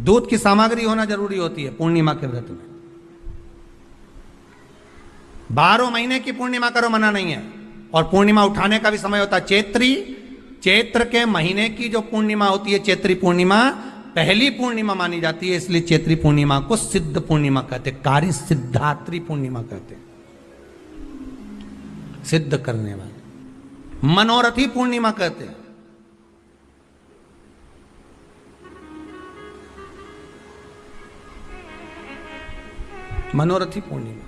दूध की सामग्री होना जरूरी होती है पूर्णिमा के व्रत में। 12 महीने की पूर्णिमा करो, मना नहीं है। और पूर्णिमा उठाने का भी समय होता है चैत्री। चैत्र के महीने की जो पूर्णिमा होती है, चैत्री पूर्णिमा पहली पूर्णिमा मानी जाती है, इसलिए चैत्री पूर्णिमा को सिद्ध पूर्णिमा कहते, कार्य सिद्धात्री पूर्णिमा कहते, सिद्ध करने वाले, मनोरथी पूर्णिमा कहते हैं। मनोरथी पूर्णिमा।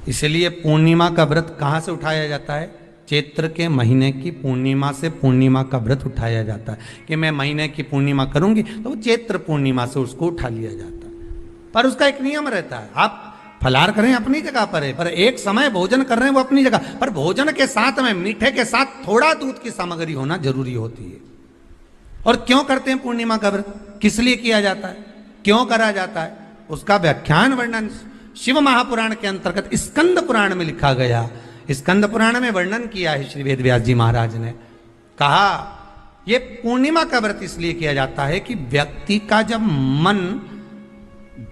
इसलिए पूर्णिमा का व्रत कहां से उठाया जाता है? चैत्र के महीने की पूर्णिमा से पूर्णिमा का व्रत उठाया जाता है कि मैं महीने की पूर्णिमा करूंगी, तो वो चैत्र पूर्णिमा से उसको उठा लिया जाता है। पर उसका एक नियम रहता है, आप फलाहार करें अपनी जगह पर है, पर एक समय भोजन कर रहे हैं वो अपनी जगह पर, भोजन के साथ में मीठे के साथ थोड़ा दूध की सामग्री होना जरूरी होती है। और क्यों करते हैं पूर्णिमा का व्रत, किस लिए किया जाता है, क्यों करा जाता है, उसका व्याख्यान वर्णन शिव महापुराण के अंतर्गत स्कंद पुराण में लिखा गया। स्कंद पुराण में वर्णन किया है श्री वेद व्यास जी महाराज ने। कहा यह पूर्णिमा का व्रत इसलिए किया जाता है कि व्यक्ति का जब मन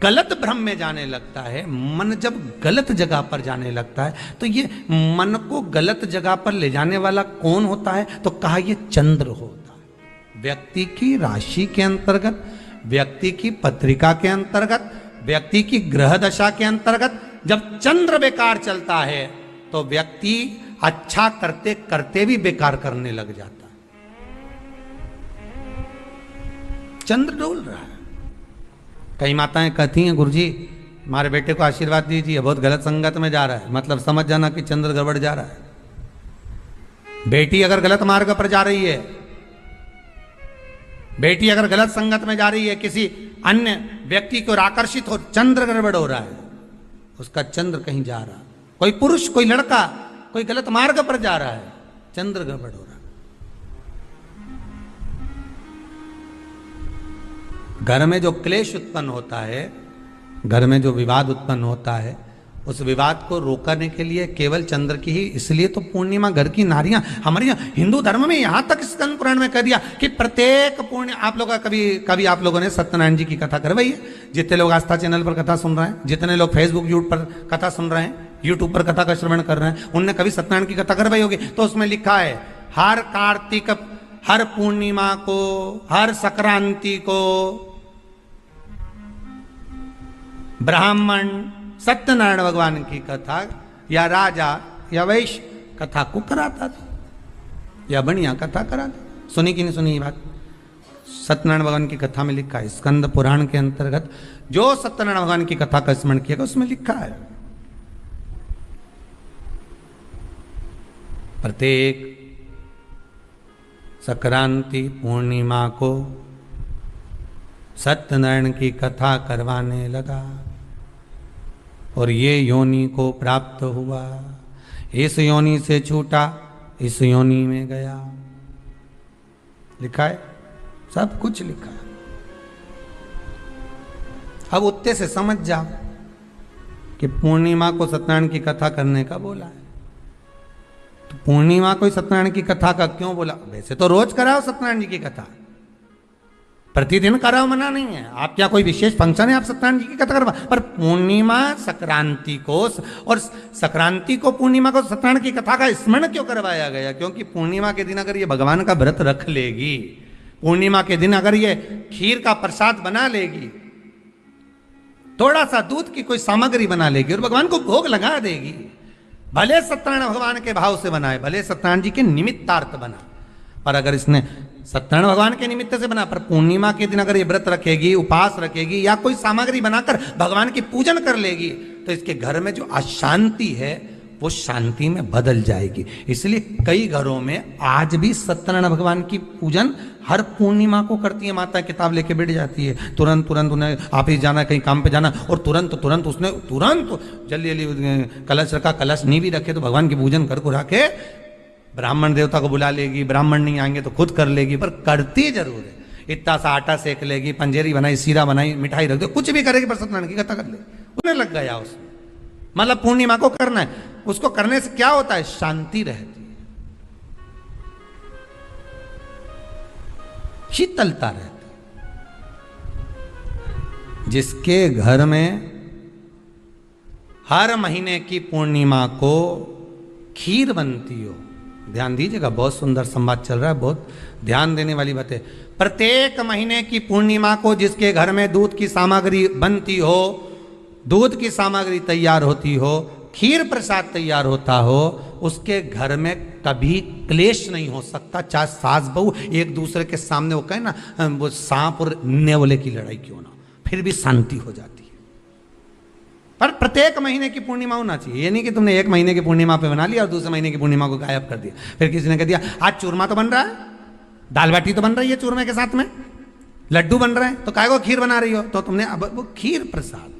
गलत भ्रम में जाने लगता है, मन जब गलत जगह पर जाने लगता है, तो ये मन को गलत जगह पर ले जाने वाला कौन होता है? तो कहा यह चंद्र होता है। व्यक्ति की राशि के अंतर्गत, व्यक्ति की पत्रिका के अंतर्गत, व्यक्ति की ग्रह दशा के अंतर्गत जब चंद्र बेकार चलता है तो व्यक्ति अच्छा करते करते भी बेकार करने लग जाता है। चंद्र डोल रहा है। कई माताएं कहती हैं, गुरुजी हमारे बेटे को आशीर्वाद दीजिए, बहुत गलत संगत में जा रहा है। मतलब समझ जाना कि चंद्र गड़बड़ जा रहा है। बेटी अगर गलत मार्ग पर जा रही है, बेटी अगर गलत संगत में जा रही है, किसी अन्य व्यक्ति को आकर्षित हो, चंद्र गड़बड़ हो रहा है, उसका चंद्र कहीं जा रहा है। कोई पुरुष, कोई लड़का, कोई गलत मार्ग पर जा रहा है, चंद्र गड़बड़ हो रहा है। घर में जो क्लेश उत्पन्न होता है, घर में जो विवाद उत्पन्न होता है, उस विवाद को रोकने के लिए केवल चंद्र की ही, इसलिए तो पूर्णिमा घर की नारियां, हमारे यहाँ हिंदू धर्म में यहां तक स्कंद पुराण में कह दिया कि प्रत्येक पुण्य, आप लोग कभी आप लोगों ने सत्यनारायण जी की कथा करवाई है? जितने लोग आस्था चैनल पर कथा सुन रहे हैं, जितने लोग फेसबुक यूट्यूब पर कथा सुन रहे हैं, यूट्यूब पर कथा का श्रवण कर रहे हैं, उनने कभी सत्यनारायण की कथा करवाई होगी। तो उसमें लिखा है हर कार्तिक, हर पूर्णिमा को, हर संक्रांति को ब्राह्मण सत्यनारायण भगवान की कथा या राजा या वैश्य कथा को कराता था, या बढ़िया कथा कराता। सुनी कि नहीं सुनी ये बात? सत्यनारायण भगवान की कथा में लिखा है, स्कंद पुराण के अंतर्गत जो सत्यनारायण भगवान की कथा का स्मरण किया उसमें लिखा है प्रत्येक संक्रांति पूर्णिमा को सत्यनारायण की कथा करवाने लगा और ये योनि को प्राप्त हुआ, इस योनि से छूटा, इस योनि में गया। लिखा है, सब कुछ लिखा है। अब उत्ते से समझ जाओ कि पूर्णिमा को सत्यनारायण की कथा करने का बोला है, तो पूर्णिमा को सत्यनारायण की कथा का क्यों बोला? वैसे तो रोज कराओ सत्यनारायण जी की कथा, प्रतिदिन कराओ, मना नहीं है। आप क्या कोई विशेष फंक्शन है आप सत्यनारायण जी की कथा करवा, पर पूर्णिमा संक्रांति को और संक्रांति को पूर्णिमा को सत्यनारायण की कथा का स्मरण क्यों करवाया गया? क्योंकि पूर्णिमा के दिन अगर ये भगवान का व्रत रख लेगी, पूर्णिमा के दिन अगर ये खीर का प्रसाद बना लेगी, थोड़ा सा दूध की कोई सामग्री बना लेगी और भगवान को भोग लगा देगी, भले सत्यनारायण भगवान के भाव से बनाए, भले सत्यनारायण जी के निमित्तार्थ बना, पर अगर इसने सत्यनारायण भगवान के निमित्त से बना, पर पूर्णिमा के दिन अगर ये व्रत रखेगी, उपास रखेगी या कोई सामग्री बनाकर भगवान की पूजन कर लेगी, तो इसके घर में जो अशांति है वो शांति में बदल जाएगी। इसलिए कई घरों में आज भी सत्यनारायण भगवान की पूजन हर पूर्णिमा को करती है। माता किताब लेके बैठ जाती है, तुरंत उन्हें ऑफिस जाना, कहीं काम पे जाना, और तुरंत उसने जल्दी जल्दी कलश रखा, कलश नहीं भी रखे तो भगवान की पूजन कर को रखे, ब्राह्मण देवता को बुला लेगी, ब्राह्मण नहीं आएंगे तो खुद कर लेगी, पर करती जरूर है। इतना सा आटा सेक लेगी, पंजेरी बनाई, सीरा बनाई, मिठाई रख दो, कुछ भी करेगी, पर सत्यनारायण की कथा कर ले, उन्हें लग गया उसमें। मतलब पूर्णिमा को करना है, उसको करने से क्या होता है? शांति रहती है। शीतलता रहती। जिसके घर में हर महीने की पूर्णिमा को खीर बनती हो, ध्यान दीजिएगा, बहुत सुंदर संवाद चल रहा है, बहुत ध्यान देने वाली बात है। प्रत्येक महीने की पूर्णिमा को जिसके घर में दूध की सामग्री बनती हो, दूध की सामग्री तैयार होती हो, खीर प्रसाद तैयार होता हो, उसके घर में कभी क्लेश नहीं हो सकता। चाहे सास बहू एक दूसरे के सामने वो कहे ना, वो सांप और नेवले की लड़ाई क्यों ना, फिर भी शांति हो जाती है। पर प्रत्येक महीने की पूर्णिमा होना चाहिए। ये नहीं कि तुमने एक महीने की पूर्णिमा पे बना लिया और दूसरे महीने की पूर्णिमा को गायब कर दिया। फिर किसी ने कह दिया आज चूरमा तो बन रहा है, दाल बाटी तो बन रही है चूरमे के साथ में, लड्डू बन रहे हैं, तो काय को खीर बना रही हो? तो तुमने अब वो खीर प्रसाद।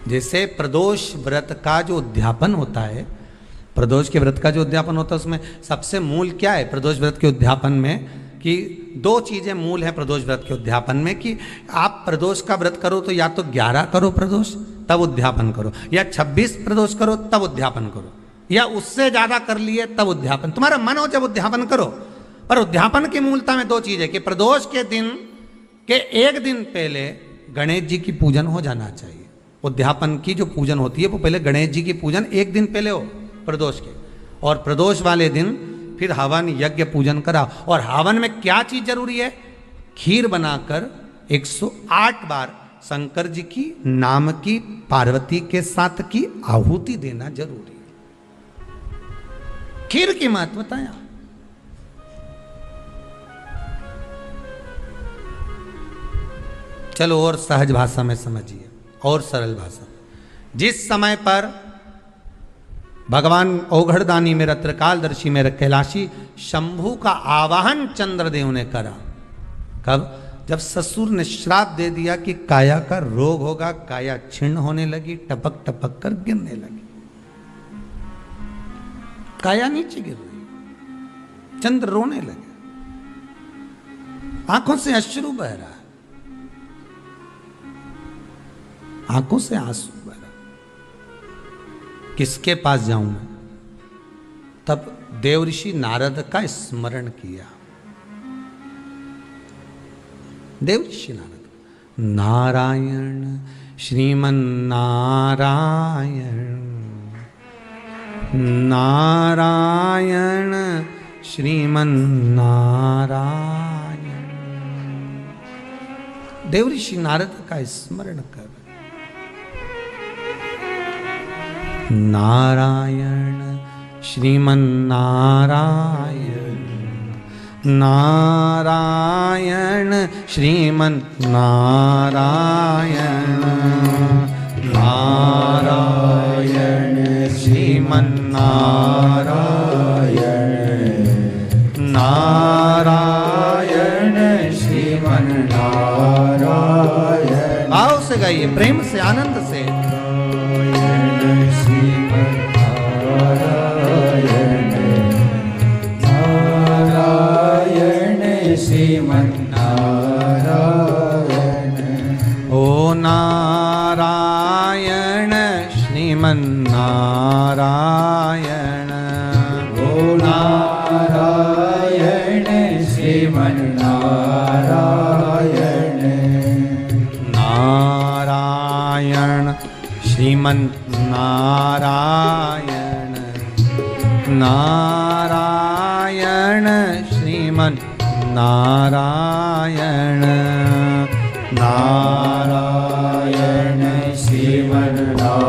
जैसे प्रदोष व्रत का जो उद्यापन होता है, प्रदोष के व्रत का जो उद्यापन होता है, उसमें सबसे मूल क्या है प्रदोष व्रत के उद्यापन में? कि दो चीजें मूल हैं प्रदोष व्रत के उद्यापन में, कि आप प्रदोष का व्रत करो तो या तो 11 करो प्रदोष तब उद्यापन करो, या 26 प्रदोष करो तब उद्यापन करो, या उससे ज्यादा कर लिए तब उद्यापन। तुम्हारा मन हो जब उद्यापन करो। पर उद्यापन की मूलता में दो चीजें, कि प्रदोष के दिन के एक दिन पहले गणेश जी की पूजन हो जाना चाहिए। उद्यापन की जो पूजन होती है वो पहले गणेश जी की पूजन एक दिन पहले हो प्रदोष के, और प्रदोष वाले दिन फिर हवन यज्ञ पूजन करा। और हवन में क्या चीज जरूरी है? खीर बनाकर 108 बार शंकर जी की नाम की पार्वती के साथ की आहुति देना जरूरी है। खीर की महत्वता यहां। चलो और सहज भाषा में समझिए, और सरल भाषा। जिस समय पर भगवान औघड़दानी मेरा त्रिकालदर्शी मेरा कैलाशी शंभू का आवाहन चंद्रदेव ने करा, कब? जब ससुर ने श्राप दे दिया कि काया का रोग होगा, काया छिन्न होने लगी, टपक टपक कर गिरने लगी, काया नीचे गिर रही, चंद्र रोने लगे, आंखों से अश्रु बह रहा है, आंखों से आंसू बह रहा। किसके पास जाऊं मैं? तब देवऋषि नारद का स्मरण किया। देवऋषि नारद, नारायण श्रीमन नारायण, नारायण श्रीमन नारायण। देवऋषि नारद का स्मरण कर, नारायण श्रीमन नारायण, नारायण श्रीमन नारायण, नारायण श्रीमन नारायण, नारायण श्रीमन नारायण। भाव से गाइए, प्रेम से, आनंद से। श्रीमन्नारायण, ओ नारायण श्रीमन्नारायण, ओ नारायण श्रीमन्नारायण, नारायण श्रीमन्नारायण, नारायण श्रीमन्नारायण, नारायण श्रीमन्नारायण,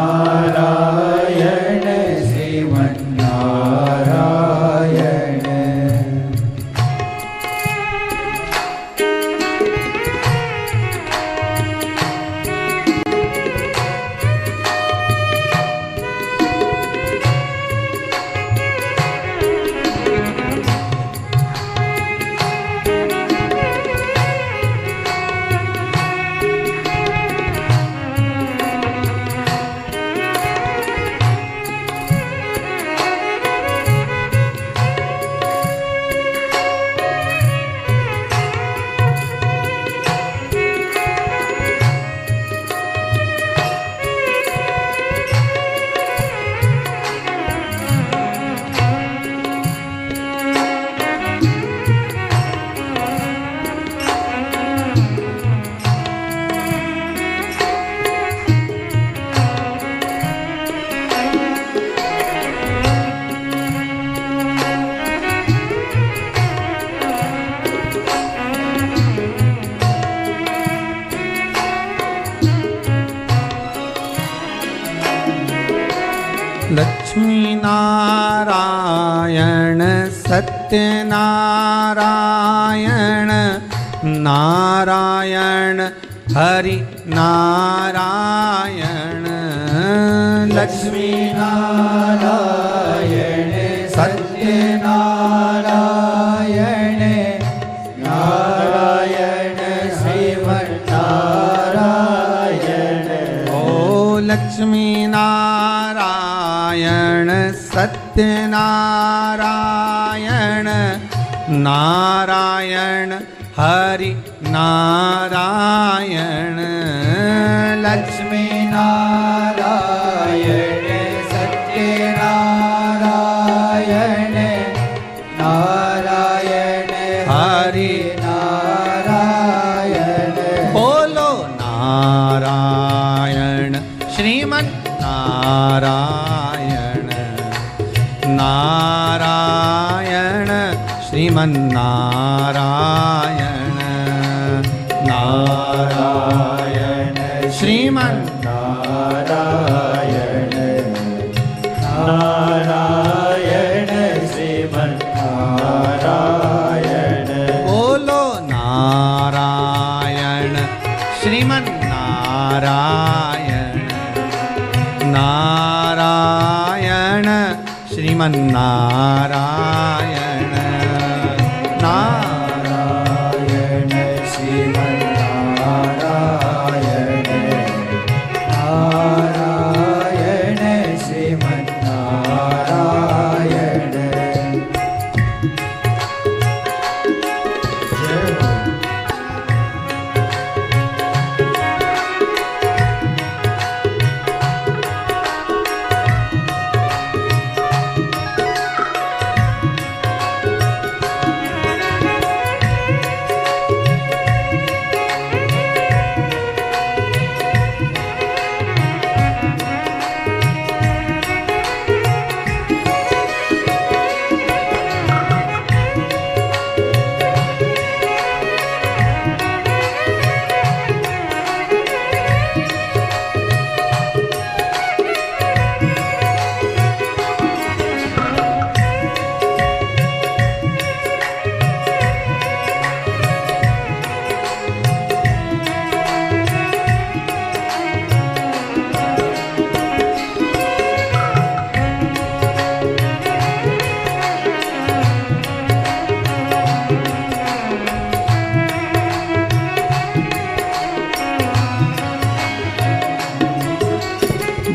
नारायण श्रीमन्नारायण। नारायण सत्यनारायण नारायण हरि नारायण लक्ष्मी नारायण सत्यनारायण नारायण श्रीमन्नारायण। ओ लक्ष्मी नारायण सत्यनारायण नारायण हरि नारायण लक्ष्मी नारायण सत्यनारायण नारायण हरि नारायण। बोलो नारायण श्रीमन नारायण नारायण श्रीमन नारायण नारायण श्रीमन नारायण नारायण श्रीमन्नारायण। बोलो नारायण श्रीमन नारायण नारायण श्रीमन नारायण नारायण श्रीमन्नारायण नारायण श्रीमन्नारायण।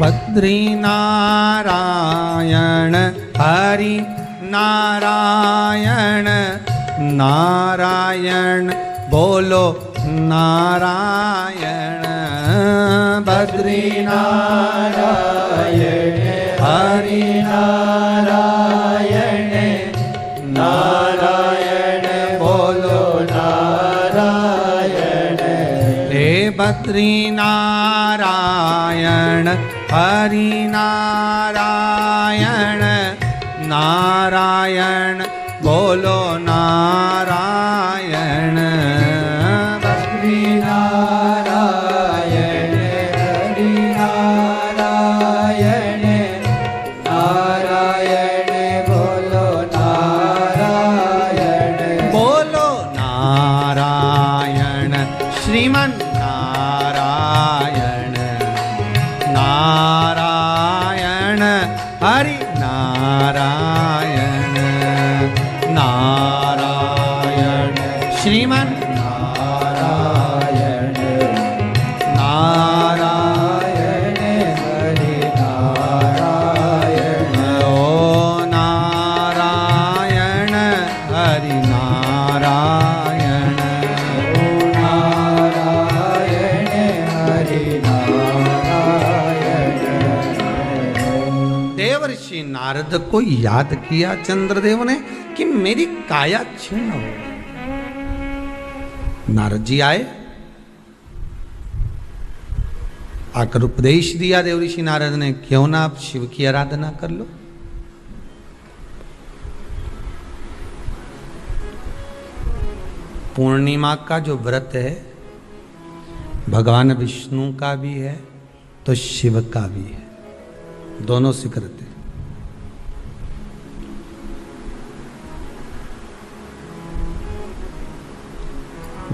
बद्री नारायण हरि नारायण नारायण बोलो नारायण बद्री नारायण हरि नारायण नारायण बोलो नारायण। हे बद्री नारायण हरि नारायण नारायण बोलो नारायण बद्री नारायण हरि नारायण नारायण बोलो नारायण। बोलो नारायण श्रीमन नारायण नारायण हरि नारायण नारायण श्रीमन नारायण नारायण हरि नारायण। ओ नारायण हरि नारायण ओ नारायण हरि नारायण। देवर्षि नारद को याद किया चंद्रदेव ने कि मेरी काया क्षीण हो। नारद जी आए, आकर उपदेश दिया देवऋषि नारद ने, क्यों ना आप शिव की आराधना कर लो। पूर्णिमा का जो व्रत है भगवान विष्णु का भी है तो शिव का भी है, दोनों स्वीकृत है।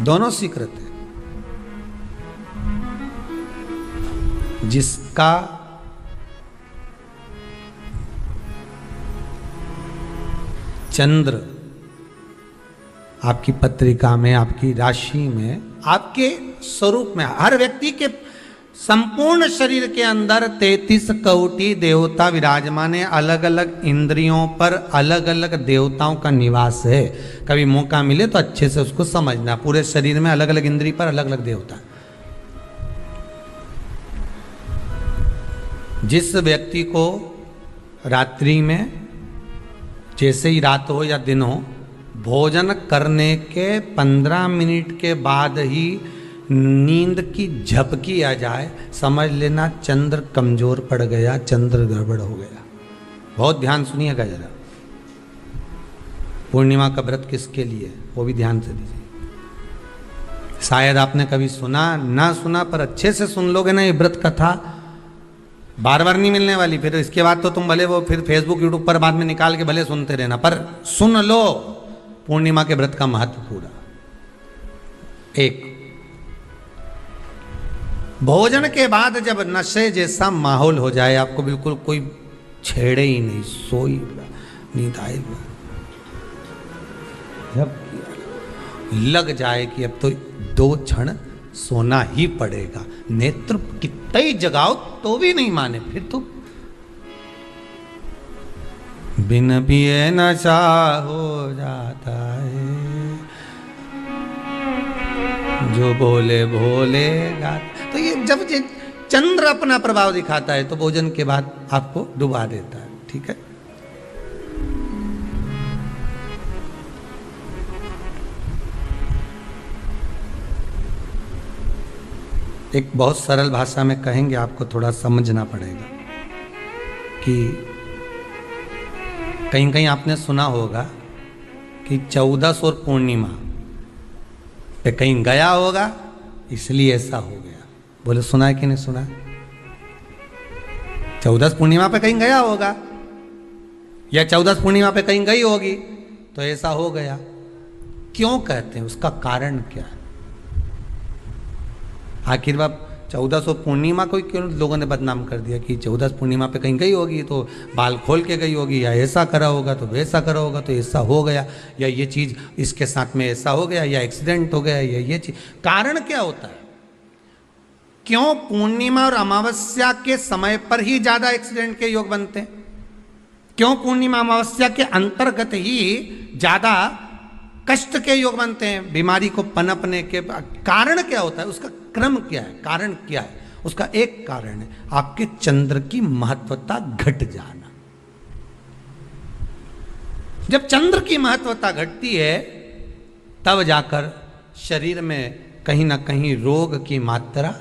दोनों स्वीकृत है। जिसका चंद्र आपकी पत्रिका में, आपकी राशि में, आपके स्वरूप में, हर व्यक्ति के संपूर्ण शरीर के अंदर 33 कोटि देवता विराजमान है। अलग अलग इंद्रियों पर अलग अलग देवताओं का निवास है। कभी मौका मिले तो अच्छे से उसको समझना। पूरे शरीर में अलग अलग इंद्रिय पर अलग अलग देवता। जिस व्यक्ति को रात्रि में, जैसे ही रात हो या दिन हो, भोजन करने के 15 मिनट के बाद ही नींद की झपकी आ जाए, समझ लेना चंद्र कमजोर पड़ गया, चंद्र गड़बड़ हो गया। बहुत ध्यान सुनिएगा जरा। पूर्णिमा का व्रत किसके लिए, वो भी ध्यान से दीजिए। शायद आपने कभी सुना ना सुना, पर अच्छे से सुन लोगे ना, ये व्रत कथा बार बार नहीं मिलने वाली। फिर इसके बाद तो तुम भले वो फिर फेसबुक यूट्यूब पर बाद में निकाल के भले सुनते रहना, पर सुन लो पूर्णिमा के व्रत का महत्व पूरा। एक, भोजन के बाद जब नशे जैसा माहौल हो जाए, आपको बिल्कुल कोई छेड़े ही नहीं, सोई नींद आए, जब लग जाए कि अब तो 2 क्षण सोना ही पड़ेगा, नेत्र कितना ही जगाओ तो भी नहीं माने, फिर तो बिन पिए नशा हो जाता है, जो बोले भोले गाता। तो ये जब ये चंद्र अपना प्रभाव दिखाता है तो भोजन के बाद आपको डुबा देता है। ठीक है, एक बहुत सरल भाषा में कहेंगे, आपको थोड़ा समझना पड़ेगा कि कहीं कहीं आपने सुना होगा कि 14 और पूर्णिमा पे कहीं गया होगा इसलिए ऐसा हो गया। बोले सुना है कि नहीं सुना? 14 पूर्णिमा पे कहीं गया होगा या 14 पूर्णिमा पे कहीं गई होगी तो ऐसा हो गया। क्यों कहते हैं, उसका कारण क्या है? आखिर बात 1400 पूर्णिमा को क्यों लोगों ने बदनाम कर दिया कि 14 पूर्णिमा पे कहीं गई होगी तो बाल खोल के गई होगी, या ऐसा करा होगा तो वैसा करा होगा तो ऐसा हो गया, या ये चीज़ इसके साथ में ऐसा हो गया, या एक्सीडेंट हो गया, या ये चीज़। कारण क्या होता है? क्यों पूर्णिमा और अमावस्या के समय पर ही ज़्यादा एक्सीडेंट के योग बनते हैं? क्यों पूर्णिमा अमावस्या के अंतर्गत ही ज़्यादा कष्ट के योग बनते हैं, बीमारी को पनपने के? कारण क्या होता है? उसका क्रम क्या है? कारण क्या है? उसका एक कारण है आपके चंद्र की महत्वता घट जाना। जब चंद्र की महत्वता घटती है तब जाकर शरीर में कहीं ना कहीं रोग की मात्रा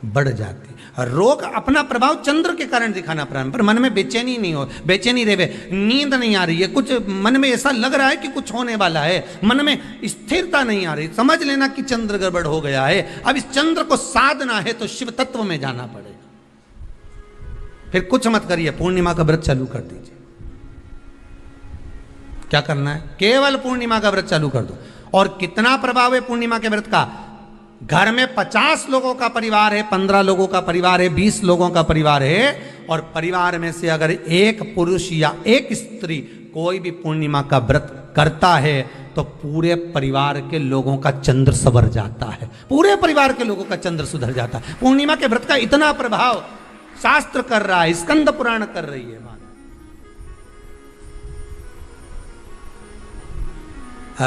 बढ़ जाती है। रोग अपना प्रभाव चंद्र के कारण दिखाना प्रारंभ, पर मन में बेचैनी नहीं हो, बेचैनी रहे, नींद नहीं आ रही है, कुछ मन में ऐसा लग रहा है कि कुछ होने वाला है, मन में स्थिरता नहीं आ रही, समझ लेना कि चंद्र गड़बड़ हो गया है। अब इस चंद्र को साधना है तो शिव तत्व में जाना पड़ेगा। फिर कुछ मत करिए, पूर्णिमा का व्रत चालू कर दीजिए। क्या करना है? केवल पूर्णिमा का व्रत चालू कर दो। और कितना प्रभाव है पूर्णिमा के व्रत का? घर में 50 लोगों का परिवार है, 15 लोगों का परिवार है, 20 लोगों का परिवार है, और परिवार में से अगर एक पुरुष या एक स्त्री कोई भी पूर्णिमा का व्रत करता है तो पूरे परिवार के लोगों का चंद्र संवर जाता है, पूरे परिवार के लोगों का चंद्र सुधर जाता है। पूर्णिमा के व्रत का इतना प्रभाव शास्त्र कर रहा है, स्कंद पुराण कर रही है।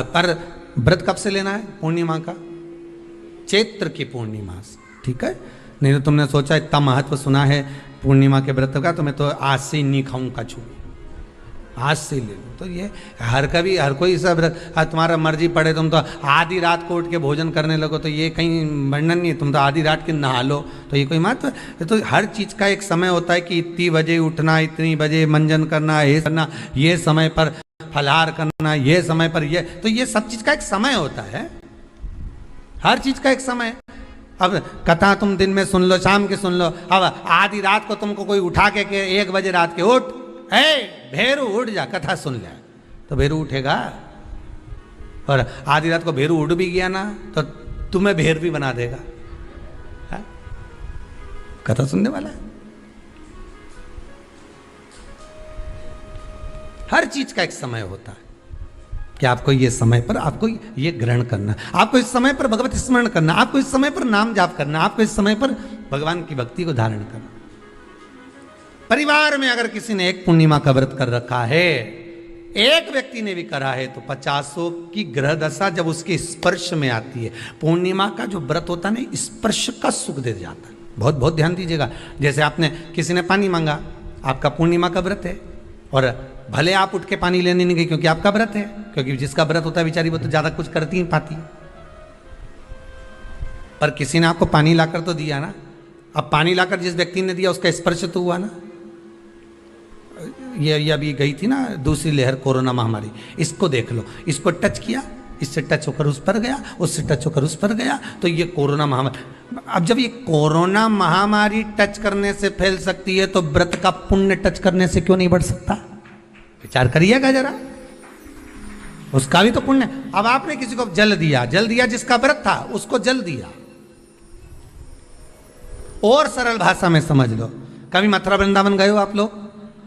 पर व्रत कब से लेना है? पूर्णिमा का, चैत्र की पूर्णिमा से। ठीक है, नहीं तो तुमने सोचा इतना महत्व सुना है पूर्णिमा के व्रत का तो मैं तो आज से ही नहीं खाऊंगा, छू आज से ले लूँ। तो ये हर कोई सब तुम्हारा मर्जी पड़े, तुम तो आधी रात को उठ के भोजन करने लगो तो ये कहीं वर्णन नहीं है। तुम तो आधी रात के नहा लो तो ये कोई महत्व? तो हर चीज़ का एक समय होता है कि इतनी बजे उठना, इतनी बजे मंजन करना, ये करना, ये समय पर फलाहार करना, ये समय पर ये, तो ये सब चीज़ का एक समय होता है, हर चीज का एक समय। अब कथा तुम दिन में सुन लो, शाम के सुन लो, अब आधी रात को तुमको कोई उठा के 1 बजे रात के उठ, हे भेरू उठ जा, कथा सुन ले, तो भेरू उठेगा? और आधी रात को भेरू उड़ भी गया ना तो तुम्हें भेर भी बना देगा। है? कथा सुनने वाला है। हर चीज का एक समय होता है कि आपको ये समय पर आपको ये ग्रहण करना, आपको इस समय पर भगवत स्मरण करना, आपको इस समय पर नाम जाप करना, आपको इस समय पर भगवान की भक्ति को धारण करना। परिवार में अगर किसी ने एक पूर्णिमा का व्रत कर रखा है, एक व्यक्ति ने भी करा है, तो 50 की ग्रह दशा जब उसके स्पर्श में आती है, पूर्णिमा का जो व्रत होता है ना, स्पर्श का सुख दे जाता है। बहुत बहुत ध्यान दीजिएगा। जैसे आपने किसी ने पानी मांगा, आपका पूर्णिमा का व्रत है, और भले आप उठ के पानी लेने नहीं गए क्योंकि आपका व्रत है, क्योंकि जिसका व्रत होता है बेचारी वो तो ज्यादा कुछ करती नहीं पाती, पर किसी ने आपको पानी लाकर तो दिया ना। अब पानी लाकर जिस व्यक्ति ने दिया उसका स्पर्श तो हुआ ना। ये अभी गई थी ना दूसरी लहर कोरोना महामारी, इसको देख लो, इसको टच किया, इससे टच होकर उस पर गया, उससे टच होकर उस पर गया, तो ये कोरोना महामारी। अब जब ये कोरोना महामारी टच करने से फैल सकती है, तो व्रत का पुण्य टच करने से क्यों नहीं बढ़ सकता? विचार करिएगा जरा, उसका भी तो पुण्य। अब आपने किसी को जल दिया जिसका व्रत था उसको जल दिया। और सरल भाषा में समझ लो, कभी मथुरा वृंदावन गए हो आप लोग?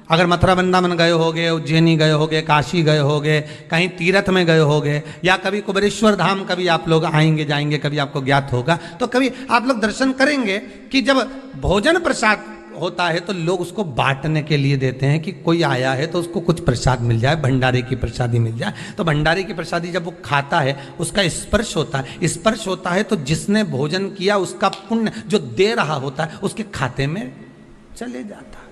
अगर मथुरा वृंदावन गए होगे, उज्जैनी गए होगे, काशी गए होगे, कहीं तीर्थ में गए होगे, या कभी कुबेरेश्वर धाम कभी आप लोग आएंगे जाएंगे, कभी आपको ज्ञात होगा, तो कभी आप लोग दर्शन करेंगे कि जब भोजन प्रसाद होता है तो लोग उसको बांटने के लिए देते हैं कि कोई आया है तो उसको कुछ प्रसाद मिल जाए, भंडारे की प्रसादी मिल जाए। तो भंडारे की प्रसादी जब वो खाता है, उसका स्पर्श होता है, स्पर्श होता है तो जिसने भोजन किया उसका पुण्य जो दे रहा होता है उसके खाते में चले जाता है।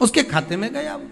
उसके खाते में गया वो।